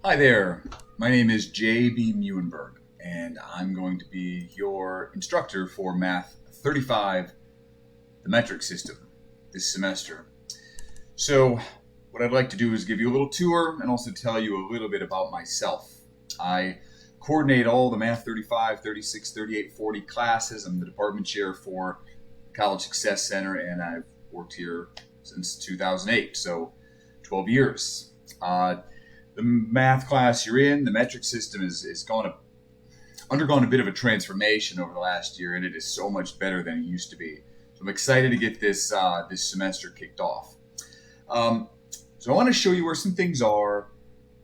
Hi there, my name is J.B. Muenberg, and I'm going to be your instructor for Math 35, the metric system, this semester. So what I'd like to do is give you a little tour and also tell you a little bit about myself. I coordinate all the Math 35, 36, 38, 40 classes. I'm the department chair for College Success Center, and I've worked here since 2008, so 12 years. The math class you're in, the metric system, is undergone a bit of a transformation over the last year, and it is so much better than it used to be. So I'm excited to get this semester kicked off. So I want to show you where some things are,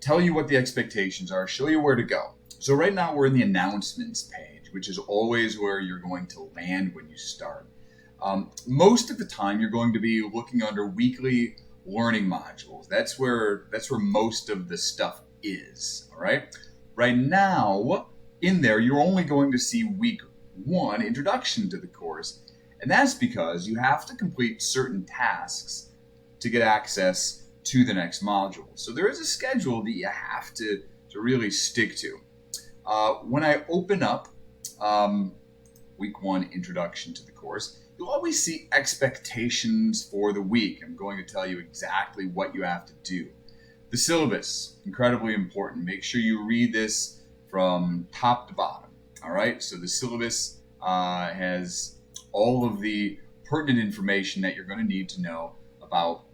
tell you what the expectations are, show you where to go. So right now we're in the announcements page, which is always where you're going to land when you start. Most of the time you're going to be looking under weekly learning modules. That's where most of the stuff is. All right. Right now, in there, you're only going to see week 1, introduction to the course, and that's because you have to complete certain tasks to get access to the next module. So there is a schedule that you have to really stick to. When I open up week 1, introduction to the course, you'll always see expectations for the week. I'm going to tell you exactly what you have to do. The syllabus, incredibly important. Make sure you read this from top to bottom. All right, so the syllabus has all of the pertinent information that you're going to need to know about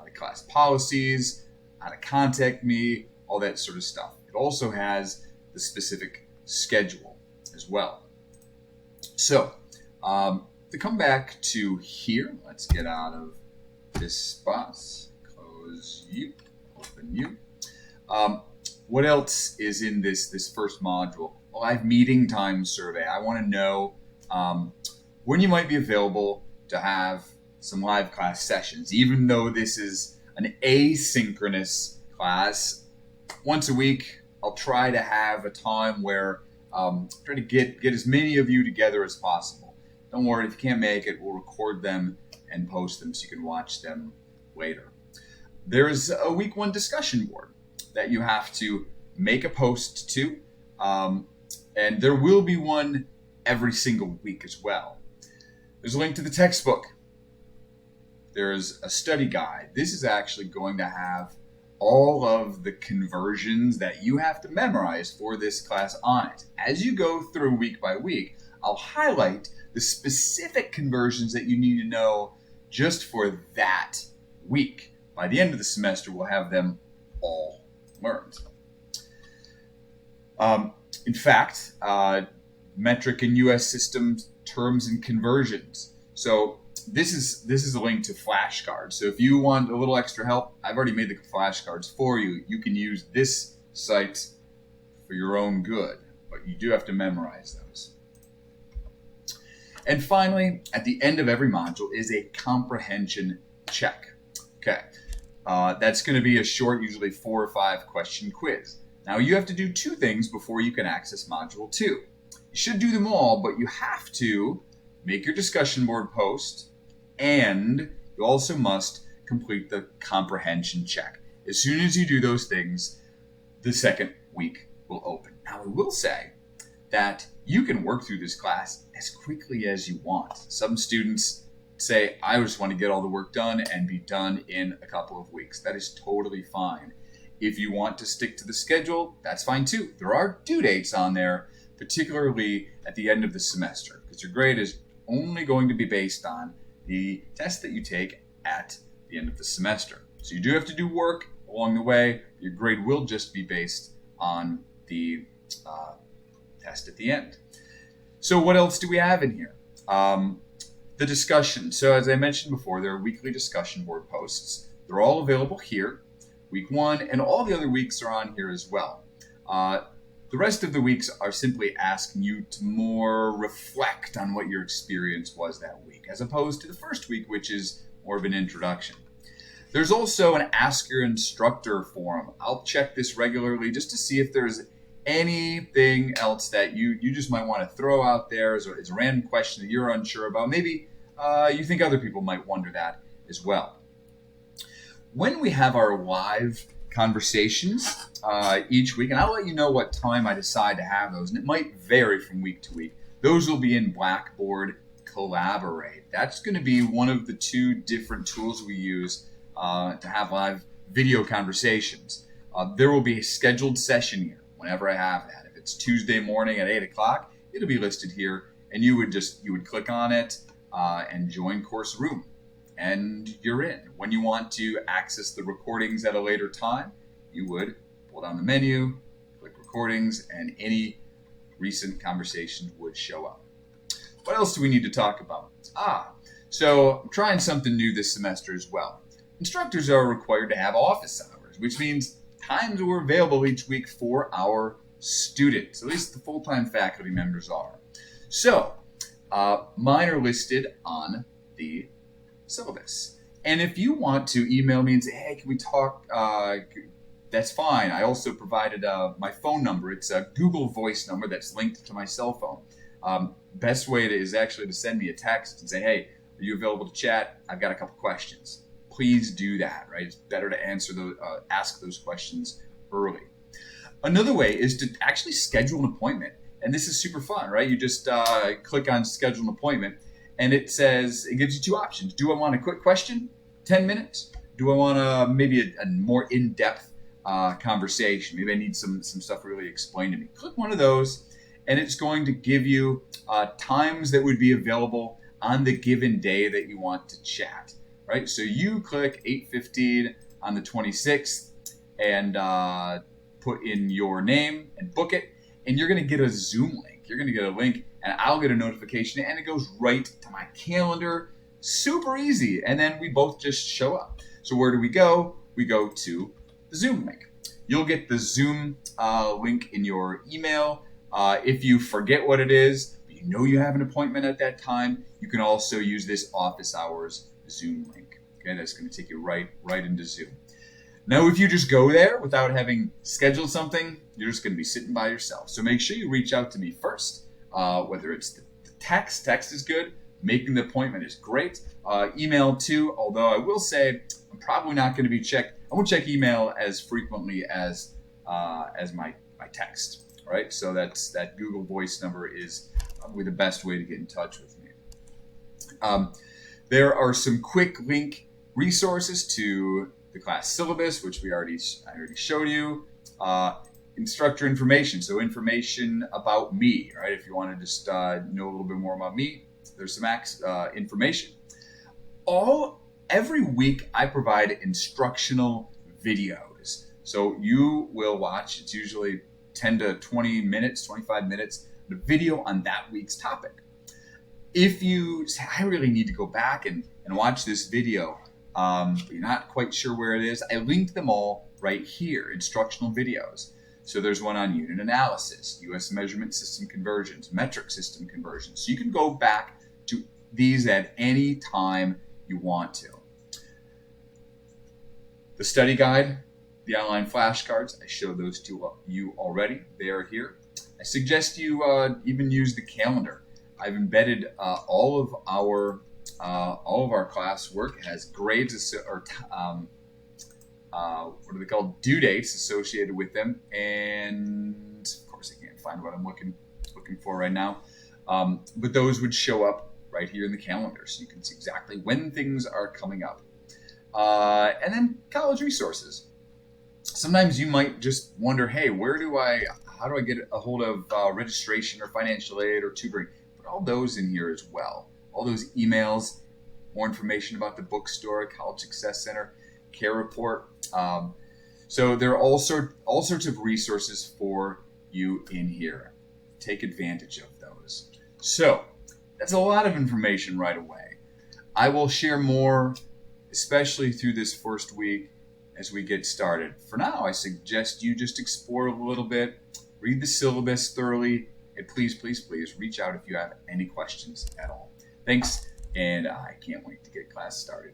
the class policies, how to contact me, all that sort of stuff. It also has the specific schedule as well. So, to come back to here, let's get out of this spot, close you, open you. What else is in this first module? Well, I have meeting time survey. I want to know when you might be available to have some live class sessions. Even though this is an asynchronous class, once a week, I'll try to have a time where try to get as many of you together as possible. Don't worry, if you can't make it, we'll record them and post them so you can watch them later. There is a week 1 discussion board that you have to make a post to, and there will be one every single week as well. There's a link to the textbook. There's a study guide. This is actually going to have all of the conversions that you have to memorize for this class on it. As you go through week by week, I'll highlight the specific conversions that you need to know just for that week. By the end of the semester, we'll have them all learned. In fact, metric and US systems terms and conversions. So this is a link to flashcards. So if you want a little extra help, I've already made the flashcards for you. You can use this site for your own good, but you do have to memorize those. And finally, at the end of every module is a comprehension check. Okay, that's going to be a short, usually 4 or 5 question quiz. Now you have to do 2 things before you can access module 2. You should do them all, but you have to make your discussion board post, and you also must complete the comprehension check. As soon as you do those things, the second week will open. Now I will say that you can work through this class as quickly as you want. Some students say, I just want to get all the work done and be done in a couple of weeks. That is totally fine. If you want to stick to the schedule, that's fine too. There are due dates on there, particularly at the end of the semester, because your grade is only going to be based on the test that you take at the end of the semester. So you do have to do work along the way. Your grade will just be based on the test at the end. So what else do we have in here? The discussion. So as I mentioned before, there are weekly discussion board posts. They're all available here, week 1, and all the other weeks are on here as well. The rest of the weeks are simply asking you to more reflect on what your experience was that week, as opposed to the first week, which is more of an introduction. There's also an Ask Your Instructor forum. I'll check this regularly just to see if there's anything else that you just might want to throw out there as a random question that you're unsure about. Maybe you think other people might wonder that as well. When we have our live conversations each week, and I'll let you know what time I decide to have those, and it might vary from week to week. Those will be in Blackboard Collaborate. That's going to be one of the 2 different tools we use to have live video conversations. There will be a scheduled session here whenever I have that. If it's Tuesday morning at 8 o'clock, it'll be listed here, and you would click on it and join course room, and you're in. When you want to access the recordings at a later time, you would pull down the menu, click recordings, and any recent conversations would show up. What else do we need to talk about? So I'm trying something new this semester as well. Instructors are required to have office hours, which means times we're available each week for our students. At least the full-time faculty members are. So mine are listed on the syllabus. And if you want to email me and say, hey, can we talk? That's fine. I also provided my phone number. It's a Google Voice number that's linked to my cell phone. Best way is actually to send me a text and say, hey, are you available to chat? I've got a couple questions. Please do that, right? It's better to ask those questions early. Another way is to actually schedule an appointment. And this is super fun, right? You just click on schedule an appointment, and it gives you 2 options. Do I want a quick question, 10 minutes? Do I want maybe a more in-depth conversation? Maybe I need some stuff really explained to me. Click one of those, and it's going to give you times that would be available on the given day that you want to chat, right? So you click 8:15 on the 26th and put in your name and book it, and you're going to get a Zoom link. You're going to get a link, and I'll get a notification, and it goes right to my calendar. Super easy, and then we both just show up. So where do we go? We go to the Zoom link. You'll get the Zoom link in your email. If you forget what it is, but you know you have an appointment at that time, you can also use this office hours Zoom link. Okay, that's going to take you right into Zoom. Now, if you just go there without having scheduled something, you're just going to be sitting by yourself. So make sure you reach out to me first, whether it's the text. Text is good. Making the appointment is great. Email too, although I will say I'm probably not going to be checked. I won't check email as frequently as my text. All right, so that Google Voice number is probably the best way to get in touch with me. There are some quick link resources to the class syllabus, which I already showed you. Instructor information, so information about me, right? If you want to just know a little bit more about me, there's some information. Every week I provide instructional videos. So you will watch, it's usually 10 to 20 minutes, 25 minutes, the video on that week's topic. If you say, I really need to go back and watch this video, but you're not quite sure where it is, I linked them all right here, instructional videos. So there's one on unit analysis, US measurement system conversions, metric system conversions. So you can go back to these at any time you want to. The study guide, the online flashcards, I showed those to you already. They are here. I suggest you even use the calendar. I've embedded all of our classwork. It has grades what are they called? Due dates associated with them, and of course I can't find what I'm looking for right now. But those would show up right here in the calendar, so you can see exactly when things are coming up. And then college resources. Sometimes you might just wonder, hey, how do I get a hold of registration or financial aid or tutoring? Put all those in here as well. All those emails, more information about the bookstore, College Success Center, Care Report. So there are all sorts of resources for you in here. Take advantage of those. So that's a lot of information right away. I will share more, especially through this first week as we get started. For now, I suggest you just explore a little bit, read the syllabus thoroughly, and please, please, please reach out if you have any questions at all. Thanks, and I can't wait to get class started.